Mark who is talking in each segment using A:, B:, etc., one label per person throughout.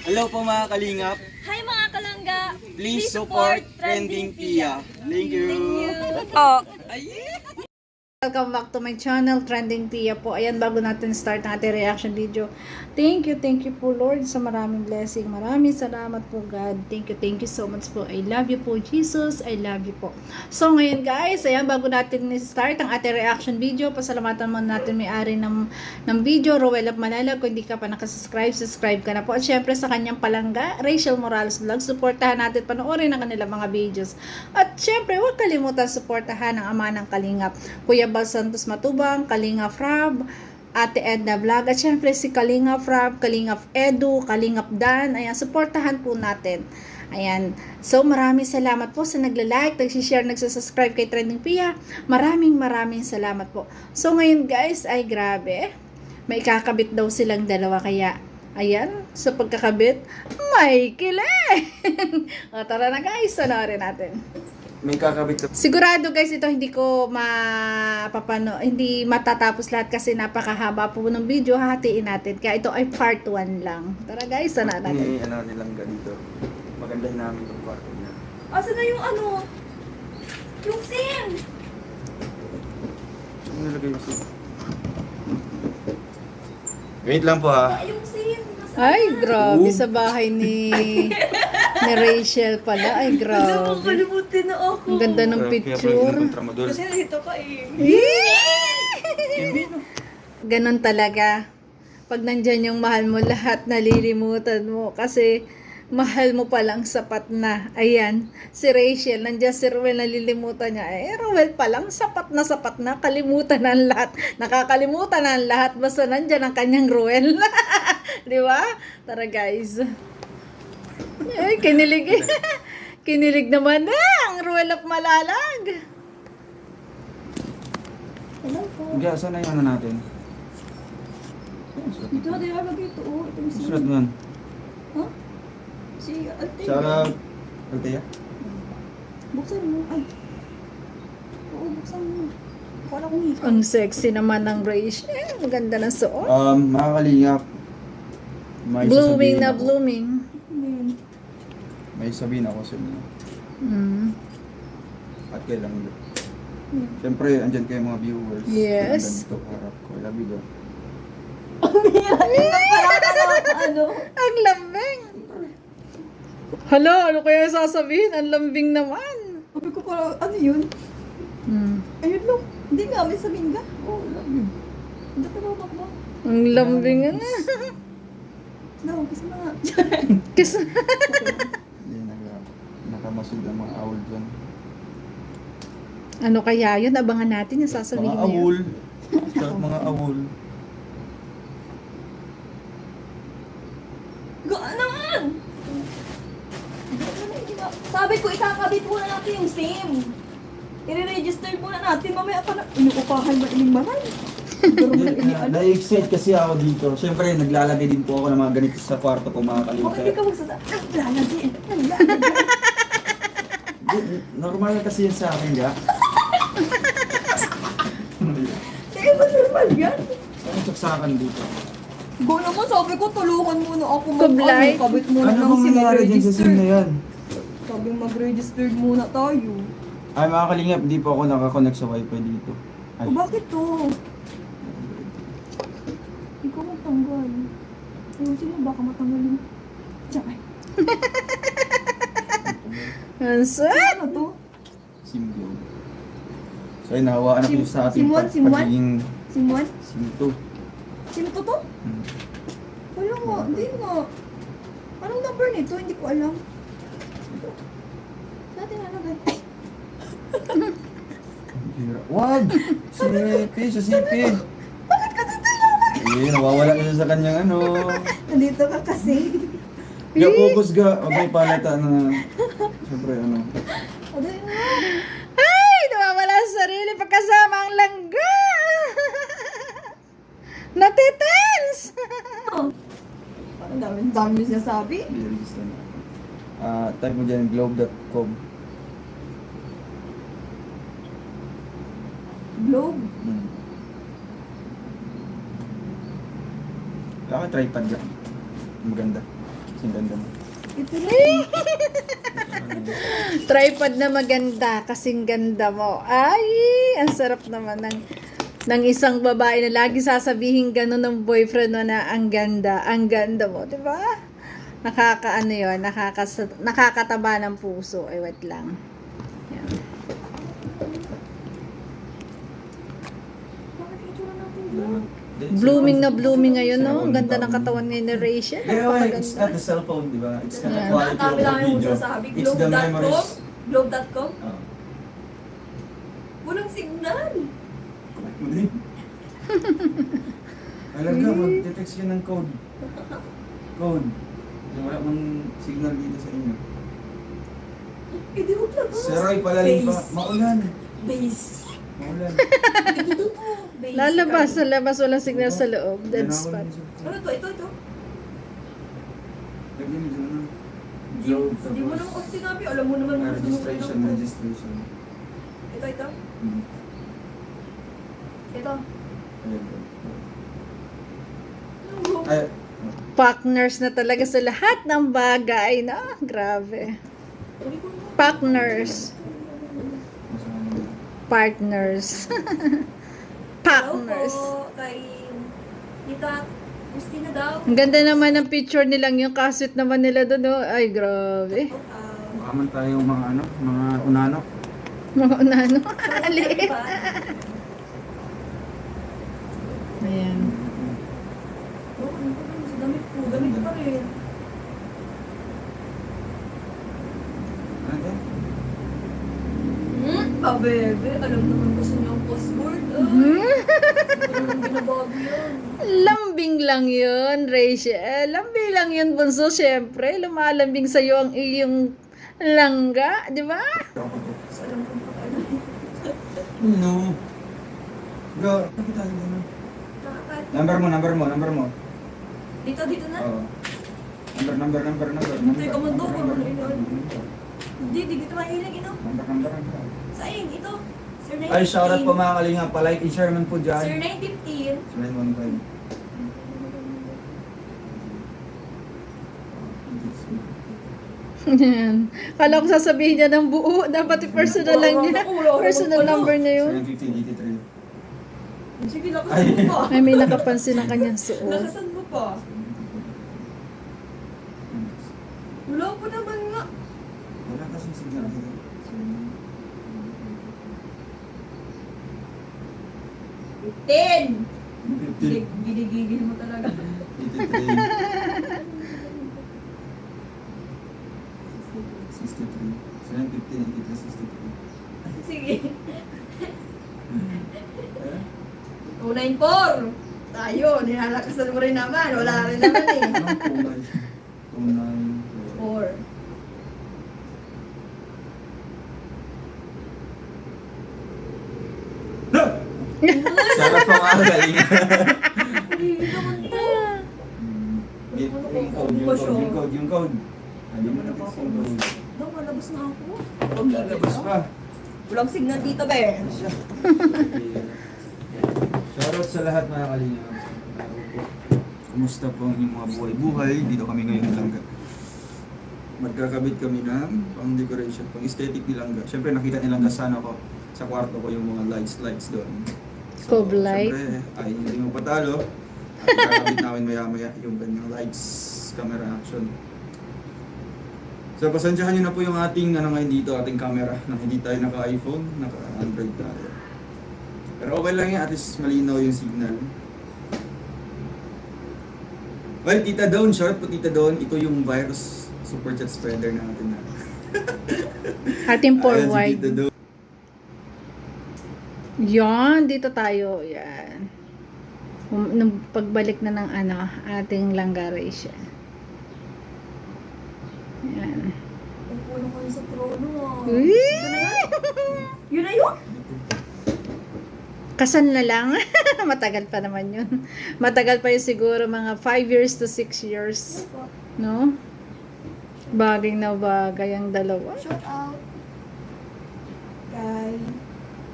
A: Hello po mga kalingap.
B: Hi mga kalangga!
A: Please support Trending Tia. Thank you.
B: Oh.
C: Welcome back to my channel, Trending Tia po. Ayan, bago natin start ang ating reaction video. Thank you po Lord sa maraming blessing. Maraming salamat po God. Thank you so much po. I love you po Jesus. I love you po. So ngayon guys, ayan, bago natin start ang ating reaction video, pasalamatan muna natin may-ari ng video, Rowell of Malalag. Kung hindi ka pa nakasubscribe, subscribe ka na po. At syempre sa kanyang palangga, Rachel Morales Vlog, supportahan natin, panoorin ang kanilang mga videos. At syempre, huwag kalimutan supportahan ang ama ng Kalingap, Kuya Bal Santos Matubang, Kalingap Frab, Ate Edna Vlog, at syempre si Kalingap Frab, Kalingap Edu, Kalingap Dan. Ayan, supportahan po natin. Ayan. So, maraming salamat po sa nagla-like, nagsishare, nagsasubscribe kay Trending Pia. Maraming salamat po. So, ngayon guys, ay grabe. May kakabit daw silang dalawa, kaya ayan, sa pagkakabit, may kilig! O, tara na guys, panoorin natin.
A: May kakabit na.
C: Sigurado guys, ito hindi ko hindi matatapos lahat kasi napakahaba po ng video. Hahatiin natin. Kaya ito ay part 1 lang. Tara guys, sana natin.
A: May nilang ganito. Maganda namin yung kwarto niya.
B: Asa na yung ano? Yung SIM!
A: Ano nilagay yung sim? Wait lang po ha.
B: Yung SIM!
C: Ay, grabe sa bahay ni Rachel pala. Ay, grabe.
B: Nakakalimutin na ako.
C: Ang ganda ng picture.
B: Kasi nandito ka eh.
C: Ganon talaga. Pag nandyan yung mahal mo, lahat nalilimutan mo. Kasi mahal mo palang sapat na. Ayan, si Rachel, nandyan si Rowell, nalilimutan niya. Eh, Rowell palang sapat na, kalimutan na ang lahat. Nakakalimutan na ang lahat, basta nandyan ang kanyang Rowell. Di ba? Tara guys. Ay, kinilig. Kinilig naman na ang Rowell of Malalag.
B: Hello po.
A: Hindi, saan na yung ano natin?
B: Dito natin ilalagay ito. Oh, ito yung SIM.
A: Sulat mo yan.
B: Ha? Si Altea.
A: Shout out. Altea?
B: Buksan mo. Ay. Oo, buksan mo. Akala kong hika.
C: Ang sexy naman ng Rachel. Maganda ng suot.
A: Mga kalingap. May
C: Blooming
A: sasabihin
C: na
A: ako.
C: blooming.
A: May sabihin ako sa inyo.
C: Mm.
A: At kailang siyempre, andyan kayo mga viewers.
C: Yes.
A: Ganito, harap ko. I love you, girl.
B: Ano?
C: Ang lambing. Hala, ano kaya sasabihin? Ang lambing naman.
B: Sabi ko parang, ano yun?
C: Mm.
B: Ayun lang. Hindi nga, may sabihin ka.
A: Oh, I love you.
B: Hindi ka ba ba?
C: Ang lambing na.
B: No, kasi mga...
C: Kasi,
A: Hindi, nakamasud ang mga owl dyan.
C: ano kaya yun? Abangan natin yung
A: Mga
C: sasabihin na yun.
A: awol. Sarap mga awol.
B: Gaan naman! Sabi ko, ikakabit muna natin yung SIM. I-register muna natin. Mamaya pa na... Inuupahan ba ining maray?
A: Na-excite kasi ako dito. Siyempre, naglalagay din po ako ng mga ganito sa kwarto ko, mga
B: Bakit di
A: kalingap.
B: ka magsasabi? Naglalagay.
A: Normal na kasi yan sa akin, ga.
B: Eh, ba normal yan?
A: Ang saksakan dito.
B: Go naman, sabi ko, tulungan muna ako
C: Kublay?
B: kabit muna
A: Ano
B: ng
A: bang
B: SIM.
A: nangyari dyan sa sim na yan?
B: Sabi mag-register muna tayo.
A: Ay, mga kalingap, hindi po ako nakakonect sa wifi dito. Ay,
B: O bakit to? Ikaw magtanggal. Ayusin mo, baka matanggalin. Tsaka,
C: Ang sweet.
B: ano to?
A: sim yun. So, ay, nahawaan ako sa ating
B: Sim 1, Sim 1?
A: pagiging
B: Sim 1?
A: sim 2.
B: Sino to?
A: Hmm.
B: Wala nga, hindi nga. Anong number nito? Hindi ko alam. Saan natin nalagay?
A: Wag! Sipi, sa sipi.
B: Bakit ka dito nalagay?
A: Eh, nawawala na siya sa kanyang ano.
B: Nandito ka kasi.
A: Ga, focus ga. Huwag may palata na. Siyempre, ano.
B: O, dahil nga.
C: Ay, nawawala sa sarili pagkasama ang langga. Natitense.
B: Parang dami niya sabi.
A: I-register na. Type mo dyan, globe.com.
B: Globe.
A: Kaya tripod dyan. Maganda. Ang ganda mo.
B: Ito na.
C: Tripod na maganda, kasing ganda mo. Ay, ang sarap naman ng isang babae na lagi sasabihin gano'n ng boyfriend mo na ang ganda mo, di ba? Nakakaano yun, nakakataba ng puso. Ay, wait lang. Yan.
B: Bakit itsura natin doon?
C: Blooming na blooming ngayon, no? Ang ganda ng katawan ngayon ni Rachel.
A: Yeah, well, it's not
C: Napakaganda.
A: the cellphone, di ba? It's not the
C: Yeah.
A: quality of
B: Dami
A: the
B: lang yung
A: video.
B: sasabi.
A: It's the memories.
B: Globe.com?
A: Oh.
B: Walang signal.
A: Muli. Alam ka, mag-text yun ng code. Code. Wala mang signal dito sa inyo.
B: Eh, di huwag labas.
A: Saray palalim pa.
B: Base.
A: Maulan.
B: Base.
A: Maulan.
B: Ito to. Base.
C: Lalabas, sa labas, walang signal sa loob. Dead
A: Ganawan
C: spot.
A: niyo siya.
B: Ano to? Ito.
A: Lagyan niyo dyan,
B: Di
A: Globe,
B: di mo
A: tapos
B: naman kasi sinabi. Alam mo naman.
A: registration.
B: Ito.
A: Hmm.
B: Ito.
A: Ayan.
B: Ano?
A: Ay,
C: Partners na talaga sa lahat ng bagay, no? Grabe. Partners.
A: masama.
C: Partners. Partners.
B: Hello po kay Tita Christina daw.
C: Ang ganda naman ng picture nilang yung kaswit naman nila doon, no? Ay, grabe.
A: Baka man tayo mga ano, mga unano.
C: Mga unano. Aliit. Ayan.
B: Damit po. Damit pa rin.
A: Ano to?
B: Bebe, alam naman gusto niyo ang password. Ang binabago yan.
C: Lambing lang yun, Rachel. Lambing lang yun, bunso. Siyempre, lumalambing sa'yo ang iyong langga, di ba?
B: So, alam ko pa ano.
A: No. Bro, nakita tayo ano?
B: Nakaka-
A: Number mo.
B: Dito na.
A: Oo. Number.
B: Teka, mundo ko. Hindi, di kita mahilig, ino.
A: Number.
B: Saan? Ito. Sir 915.
A: Ay, shoutout po mga kalinga. Palike and share man po dyan.
B: Sir 915.
A: 915.
C: Yan. Kala ko sasabihin niya ng buo. Dapat i-personal lang niya. Personal number niya yun.
A: 715, 83.
B: Sige, lakasan mo pa.
C: Ay, may nakapansin ang kanyang suot.
B: Lakasan mo pa. Wala pa naman nga.
A: Wala kasing signal dito.
B: Ten!
A: 15.
B: Gigigil mo talaga.
A: 83. 63. 715, 83, 63.
B: Sige. 294! Tayo, nilalakasan mo rin naman. Wala rin naman eh.
A: Tunay.
B: 4.
A: No! Sarap po mga kalinga.
B: Hindi naman to.
A: Yung code. Hindi mo na text yung code.
B: Daw, malabas na ako.
A: Lalabas pa.
B: Walang signal dito, be.
A: Shoutout sa lahat mga kalinga. Kumusta po ang inyong mga buhay-buhay? Dito kami ngayon langga. Magkakabit kami ng pang-decoration, pang-aesthetic ni langga. Siyempre nakita ni langga sana ko sa kwarto ko yung mga lights doon.
C: Cove light.
A: Siyempre, ay hindi mo patalo. At kakabit namin maya-maya yung kanyang lights, camera action. So, pasensyahan nyo na po yung ating ngayon dito, ating camera, na hindi tayo naka-iPhone, naka-Android tayo. Pero okay lang yan, at least malinaw yung signal. Well, Tita Dawn, short po Tita Dawn, ito yung virus super chat spreader natin na.
C: Ating
A: Ayan si
C: forward.
A: Tita Dawn.
C: Yan, dito tayo. Yan. Nung pagbalik na ng ating langgari siya. Yan.
B: Ang puno ko sa trono.
C: Uy!
B: Yun na yun?
C: Kasal na lang. Matagal pa naman yun. Matagal pa yun siguro mga 5 years to 6 years. No? Bagay na bagay ang dalawa.
B: Shout out kay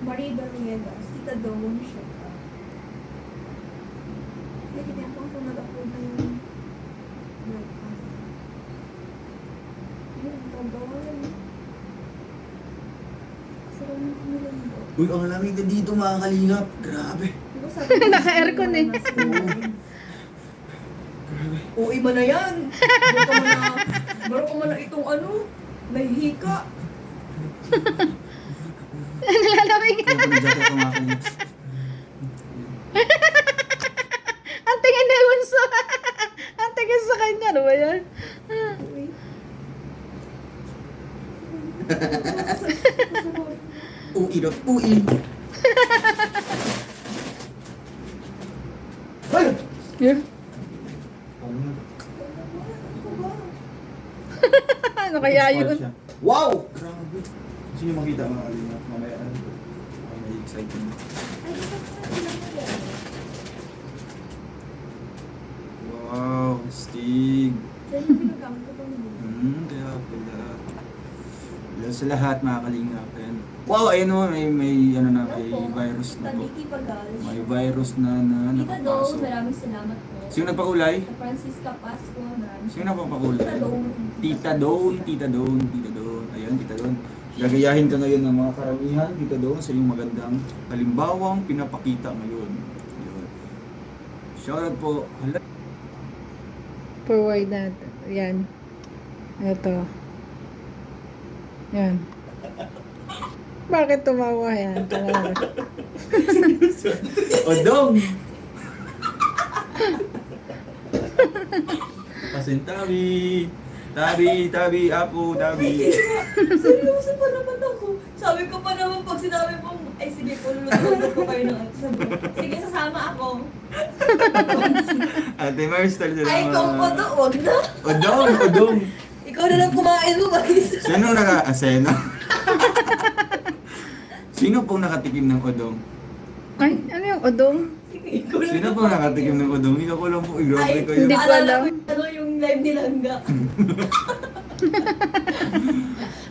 B: Marie Barriegas. Tita Dawn, shout out. Kaya kinaya ko nag-upload na yung Tagal. Sarap ng nilanda.
A: Uy, ang lamig na dito mga kalingap. Grabe.
B: Diba sabi ko,
C: Naka-aircon eh.
B: Oo, iba na yan. Baro ko man na itong ano, may hika.
C: Nalalamig.
A: Kaya pala jacket ko mga kalingap.
C: Ang tingin ni Bunso. Ang tingin sa kanya. Ano ba yan?
B: Uy.
A: Ui dok, ui. Ay!
C: Yeah.
A: Ano?
C: Ano kaya yun?
A: Siya. Wow! Grabe. Gusto niyo makita mga kalingap. Mamaya ano. May exciting. Wow, Stig.
B: Yan yung pinagamit ko pang
A: Kaya pala. Hello sa lahat mga kalingap. Ayan. Wow, ayun o, may ano na, may virus na po.
B: Tadiki Pagal.
A: May virus na
B: Tita Dole,
A: nakapasok.
B: maraming salamat po.
A: Sino nagpakulay?
B: Sa Francisca Pasco, maraming
A: Sino nagpakulay?
B: Tita Dole.
A: Tita Don, Tita Don, Tita Don. Ayan, Tita Don. Gagayahin ka ngayon ng mga karamihan, Tita Don, sa iyong magandang halimbawang pinapakita ngayon. Ayun. Shoutout po. Hala.
C: Provide natin. Yan. Ito. Yan. Bakit tumawa yan? Tumawa.
A: Odong! Pasin tabi. Tabi, apo, tabi.
B: Seryoso pa naman ako. Sabi ko pa naman pag sinabi mong, ay sige po, lulunod ko kayo ng sabi ko, sige, sasama ako.
A: Ate Mars, talaga
B: Ay, kung po wag na.
A: Odong!
B: Ikaw na lang kumain mo, Maris.
A: Sino naka-asena? Sino pong nakatikim ng odong?
C: Ay, ano yung odong?
B: Ikaw na
A: Sino pong nakatikim ng odong? Ikaw ko lang po, grabe kayo.
C: hindi ko
B: Naalala
C: alam.
B: ko yung, ano, yung live ni Langga.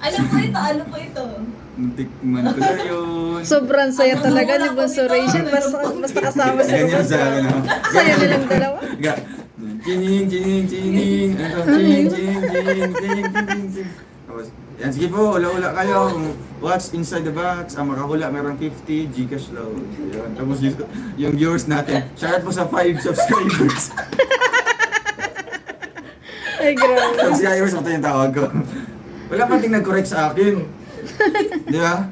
B: Ano po ito?
A: Tikman ko na yun.
C: Sobrang saya
B: Ang
C: talaga ni
B: mamula ko
C: Bunso
B: dito.
C: Rachel. Basta kasama sa
A: Ganyan
C: Bunso.
A: sa akin ako.
C: Saya nilang dalawa.
A: Ga. Chining, chining, chining. Ano to? Chining, chining, chining, chining, chining, chining. Tapos, yan, sige po, ula-ula kayo. What's inside the box? Ang makahula, meron 50, Gcash load. Yan. Tapos yung viewers natin. Shout out po sa 5 subscribers.
C: Ay, grabe.
A: Subscribers, ito yung tawag ko. Wala pa ting nag-correct sa akin. Di ba?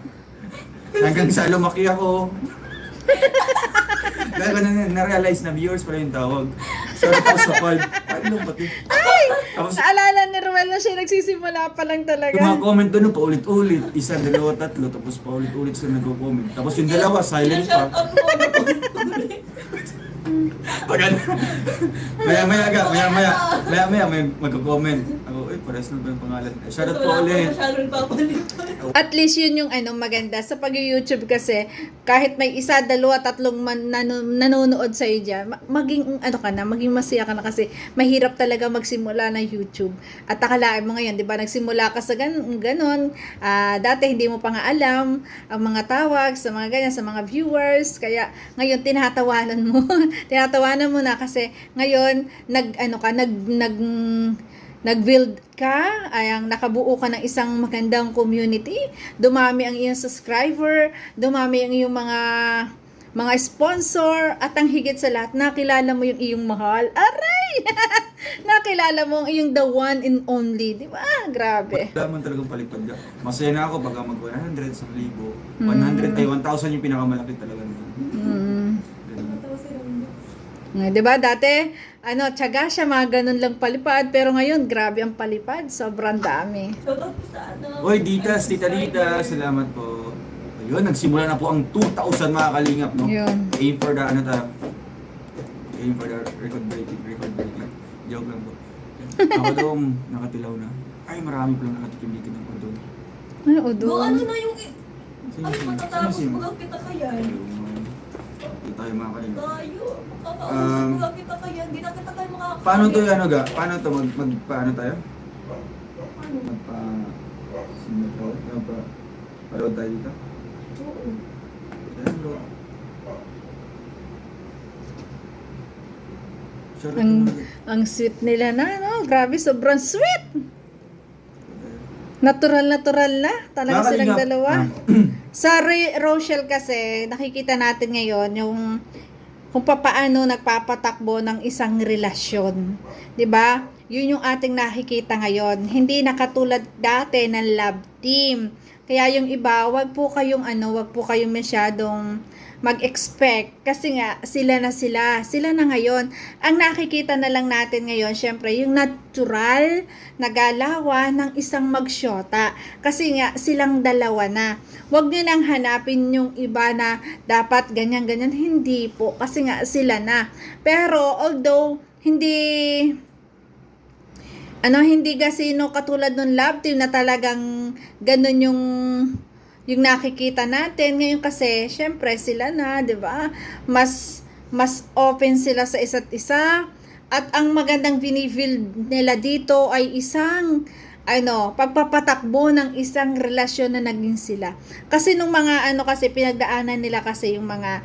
A: Hanggang sa lumaki ako. Dahil ko na-realize na viewers pala yung tawag. Sorry po sa 5. 5 lang pati. Tapos,
C: Naalala ni Ruel na siya nagsisimula pa lang talaga.
A: yung mga comment doon, paulit-ulit. Isa, dalawa, tatlo. Tapos paulit-ulit sila nag-comment. Tapos yung dalawa, silent pa.
B: Shout out po ano po.
A: Pag ano, maya-maya may magko-comment. Ako, pares na ba yung pangalan? Shoutout po ulit.
B: Masyadong papalit.
C: At least yun yung maganda sa pag-YouTube kasi kahit may isa, dalawa, tatlong nanonood sa dyan, maging maging masaya ka na kasi mahirap talaga magsimula ng YouTube. At akalain mo ngayon, 'di ba, nagsimula ka sa ganon, dati hindi mo pa nga alam ang mga tawag sa mga ganyan, sa mga viewers, kaya ngayon tinatawanan mo na kasi ngayon nag-build ka, ayang nakabuo ka ng isang magandang community, dumami ang iyong subscriber, dumami ang iyong mga sponsor, at ang higit sa lahat, nakilala mo yung iyong mahal. Aray! Nakilala mo ang iyong the one and only, di ba? Grabe.
A: Wala man talagang palipad ka. Masaya na ako pagka mag-100, 1,000. 100 ay 1,000 yung pinakamalaki talaga. Ganun.
C: Di ba? Dati, tiyaga siya, mga ganun lang palipad. Pero ngayon, grabe ang palipad. Sobrang dami.
B: Shout out po sa ano.
A: Oy, Ditas, Tita Lita, salamat po. Ayun, nagsimula na po ang 2,000 mga kalingap, no?
C: Yun.
A: Aim for the, aim for the record breaking. Joke lang po. Ako daw, nakatilaw na. Ay, marami pa lang nakatikim dito ng odong.
C: Ano,
B: Go,
C: odong?
B: ano na yung...
A: Sino,
B: Ay,
A: sino?
B: matatapos
A: Sino, sino?
B: mo kita kaya.
A: Hindi tayo mga kalingap.
B: Tayo. Makakausap mo lang kita kaya. Hindi na kita tayo makakakaya.
A: Paano to ano ga? Paano to paano tayo?
B: Ano?
A: Sino to? Parod tayo dito?
B: Oo.
A: Ayan bro.
C: Ang sweet nila na, no? Grabe, sobrang sweet! Natural na. Talaga silang
A: Nakakalingap.
C: dalawa.
A: Ah.
C: Sa Rochelle kasi, nakikita natin ngayon yung kung papaano nagpapatakbo ng isang relasyon. 'Di ba? Yun yung ating nakikita ngayon. Hindi na katulad dati ng love team. Kaya yung iba, wag po kayong masyadong mag-expect kasi nga sila na ngayon. Ang nakikita na lang natin ngayon, syempre yung natural na galawan ng isang magsyota kasi nga silang dalawa na. Wag niyo nang hanapin yung iba na dapat ganyan, hindi po kasi nga sila na. Pero although hindi gasino katulad ng love team na talagang ganun yung nakikita natin ngayon kasi syempre sila na, 'di ba? Mas open sila sa isa't isa at ang magandang binibuild nila dito ay isang pagpapatakbo ng isang relasyon na naging sila. Kasi nung mga kasi pinagdaanan nila kasi yung mga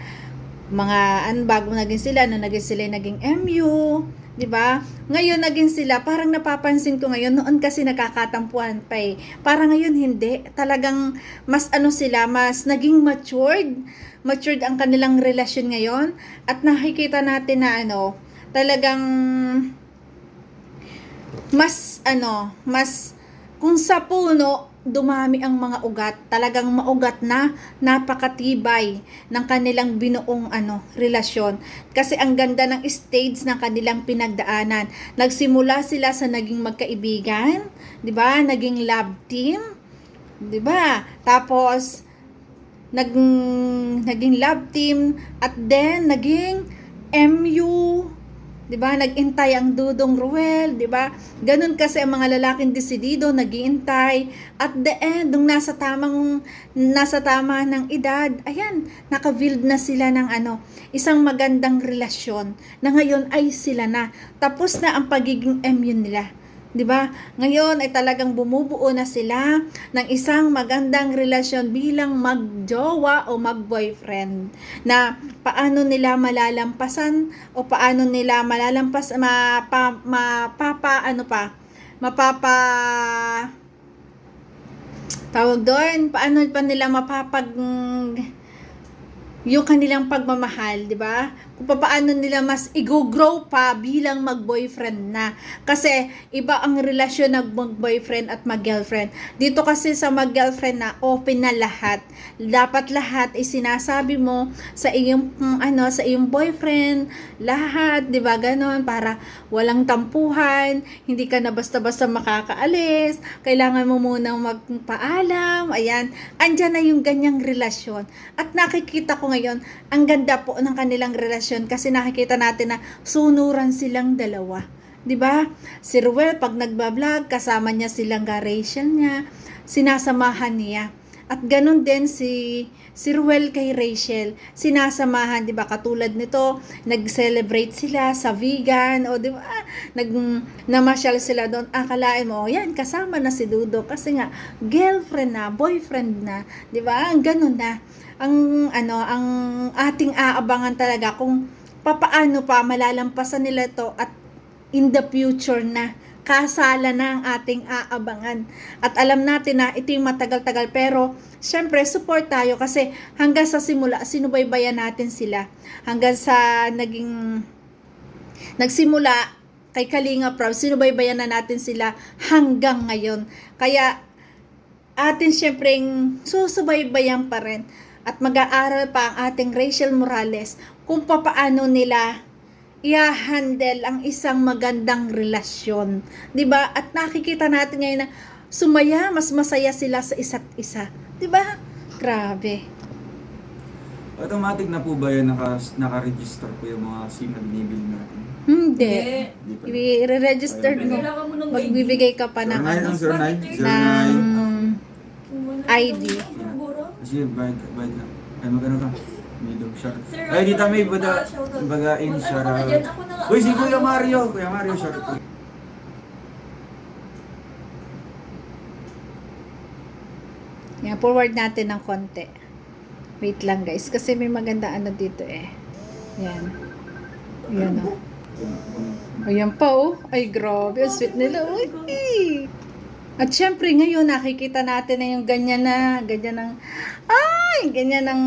C: bago naging sila naging MU, 'di ba? Ngayon naging sila, parang napapansin ko ngayon, noon kasi nakakatampuhan pa eh. Parang ngayon hindi, talagang mas sila, mas naging matured ang kanilang relasyon ngayon at nakikita natin na talagang mas kung sa puno dumami ang mga ugat, talagang maugat na, napakatibay ng kanilang binuong relasyon. Kasi ang ganda ng stage ng kanilang pinagdaanan. Nagsimula sila sa naging magkaibigan, 'di ba? Naging love team, 'di ba? Tapos naging love team at then naging MU, 'di ba? Nag-intay ang Dudong Ruel, 'di ba? Ganun kasi ang mga lalaking desidido, nag-iintay at the end nung nasa tama ng edad, ayan, naka-build na sila ng isang magandang relasyon na ngayon ay sila na. Tapos na ang pagiging MU nila. 'Di ba? Ngayon ay talagang bumubuo na sila ng isang magandang relasyon bilang magjowa o magboyfriend. Na paano nila malalampasan o paano nila tawag doon, paano pa nila yung kanilang pagmamahal, 'di ba? Kung paano nila mas i-grow pa bilang mag-boyfriend na. Kasi iba ang relasyon ng mag-boyfriend at mag-girlfriend. Dito kasi sa mag-girlfriend na open na lahat. Dapat lahat ay sinasabi mo sa iyong sa iyong boyfriend, lahat, 'di ba? Ganon para walang tampuhan, hindi ka na basta-basta makakaalis, kailangan mo munang magpaalam. Ayan, andyan na yung ganyang relasyon. At nakikita ko ngayon, ang ganda po ng kanilang relasyon kasi nakikita natin na sunuran silang dalawa. 'Di ba? Si Ruel pag nagba-vlog, kasama niya silang Rachel niya, sinasamahan niya. At ganun din si Ruel kay Rachel, sinasamahan, 'di ba? Katulad nito, nag-celebrate sila sa vegan o 'di ba? Namasyal sila doon. Akalain mo, yan kasama na si Dudo kasi nga girlfriend na, boyfriend na, 'di ba? Ang ganun na. Ang ating aabangan talaga kung papaano pa malalampasan nila to at in the future na kasala na ang ating aabangan. At alam natin na ito yung matagal-tagal pero syempre support tayo kasi hanggang sa simula sinubaybayan natin sila. Hanggang sa nagsimula kay Kalinga Prab, sinubaybayan na natin sila hanggang ngayon. Kaya atin syempreng susubaybayan pa rin. At mag-aaral pa ang ating Rachel Morales kung papaano nila i-handle ang isang magandang relasyon. 'Di ba? At nakikita natin ngayon na mas masaya sila sa isa't isa. 'Di ba? Grabe.
A: Automatic na po ba yan naka-register po yung mga SIM na binibil natin?
C: Hindi.
A: Hindi pa.
C: I-register mo.
B: Kailangan mo ng
C: Magbibigay ka pa ng
A: 09
C: ID.
A: Kasi bayad lang. Ay magano ka? Middle shot.
B: Sir,
A: Ay dito may
B: ano shoutout?
A: bagain
B: Ano
A: siya.
B: ka na dyan? Ako na nga.
A: Uy si Kuya Mario shot po.
C: Yan, forward natin ng konti. Wait lang guys, kasi may maganda dito eh. Yan. Yan o. Ayan pa oh. Ay grabe, ang sweet nila. Uy. At syempre ngayon nakikita natin na yung ganyan ng ganyan ng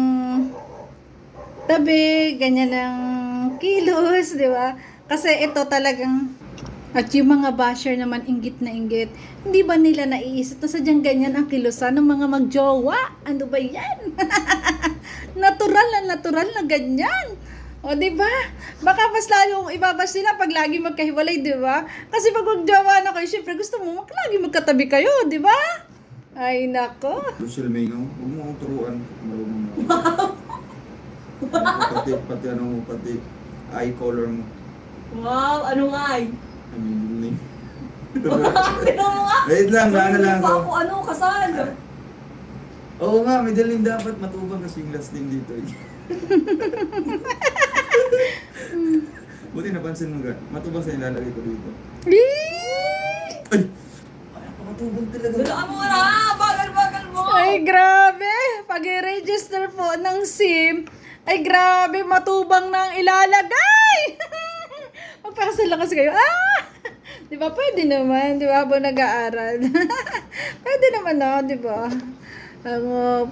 C: tabi, ganyan ng kilos, di ba? Kasi ito talagang, at yung mga basher naman inggit na inggit, hindi ba nila naiisip na sadyang ganyan ang kilusan ng mga magjowa? Ano ba yan? Natural na ganyan. O, di ba? Baka mas lalong ibabash nila pag lagi magkahiwalay, di ba? Kasi pag magjowa na kayo, syempre gusto mo lagi magkatabi kayo, di ba? Ay, nako.
A: Social media, huwag mo akong turuan. Marunong mo. Pati eye color mo.
B: Wow, ano nga eh?
A: I mean,
B: Tignan mo nga!
A: wait lang, ano lang
B: Pa
A: ako.
B: ako, ano, kasal?
A: Oo nga, may daling dapat matubang kasi yung last name dito eh. Buti napansin mo ga, matubang sa nilalagay ko dito. Ay! Ay, matubang talaga.
B: Dulaan mo na! Bagal mo!
C: Ay, grabe. Pag i-register po ng SIM, ay grabe, matubang nang ilalagay. Magpakasal lang kasi kayo. Di ba? Pwede naman. Di ba? Habang nag-aaral. Pwede naman, no? Di ba?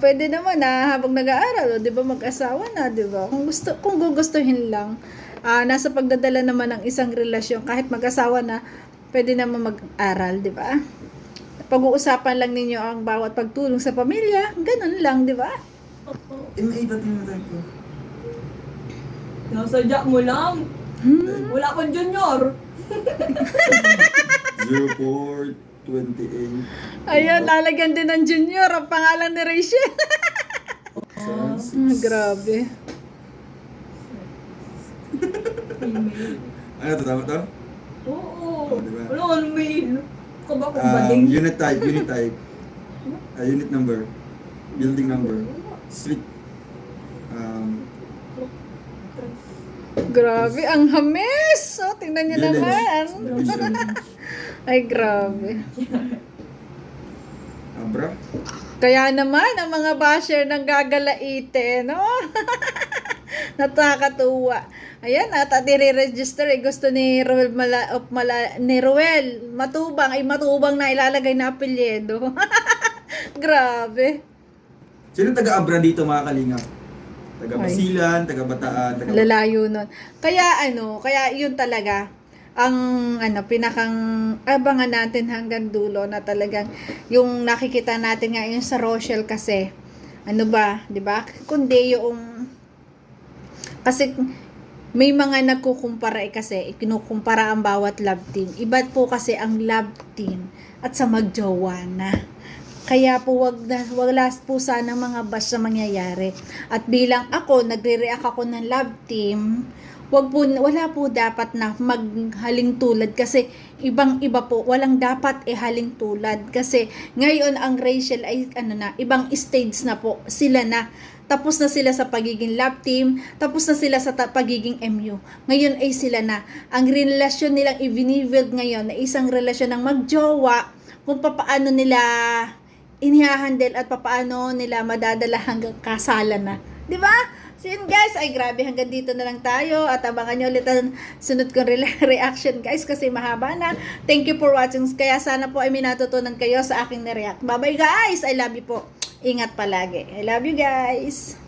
C: Pwede naman na habang nag-aaral, di ba mag-asawa na, di ba? Kung gugustuhin lang, nasa pagdadala naman ng isang relasyon, kahit mag-asawa na, pwede naman mag-aral, di ba? Pag-uusapan lang ninyo ang bawat pagtulong sa pamilya, ganun lang, di ba?
A: May iba't yung type ko.
B: Nasadya mo lang. Wala akong junior.
A: 0428.
C: Ayun, lalagyan din ng junior ang pangalan ni Rachel. Grabe.
B: Email.
A: Ano to, tama to?
B: Oo.
A: Diba?
B: Wala akong mail. Ka ba kung baling?
A: Unit type. Unit number. Building number. Street.
C: Grabe, ang hamis. Oh, tingnan nyo naman.
A: Division.
C: Ay, grabe.
A: Abra.
C: Kaya naman, ang mga basher ng gagalaite, no? Nakakatuwa. Ayan, at i-register, gusto ni Ruel, matubang na ilalagay na apelyido. Grabe.
A: Sino taga-Abra dito mga kalingap? Taga-Basilan, taga-Bataan,
C: Lalayo nun. Kaya yun talaga ang pinakang abangan natin hanggang dulo na talagang yung nakikita natin ngayon sa Rochelle kasi 'di ba? Kundi yung kasi may mga nagkukumpara kasi kinukumpara ang bawat love team. Iba po kasi ang love team at sa magjowa na. Kaya po wala po sana mga bash na mangyayari. At bilang ako, nagre-react ako ng love team, wala po dapat na maghaling tulad kasi ibang-iba po, walang dapat haling tulad kasi ngayon ang Rachel ay ibang stage na po, sila na. Tapos na sila sa pagiging love team, tapos na sila sa pagiging MU. Ngayon ay sila na. Ang relasyon nilang i-binibuild ngayon na isang relasyon ng magjowa, kung paano nila inihahandle at paano nila madadala hanggang kasalan na. Di ba? So yun guys, ay grabe, hanggang dito na lang tayo at abangan nyo ulit ang sunod kong reaction guys kasi mahaba na. Thank you for watching. Kaya sana po ay may natutunan kayo sa aking na-react. Bye bye guys! I love you po. Ingat palagi. I love you guys!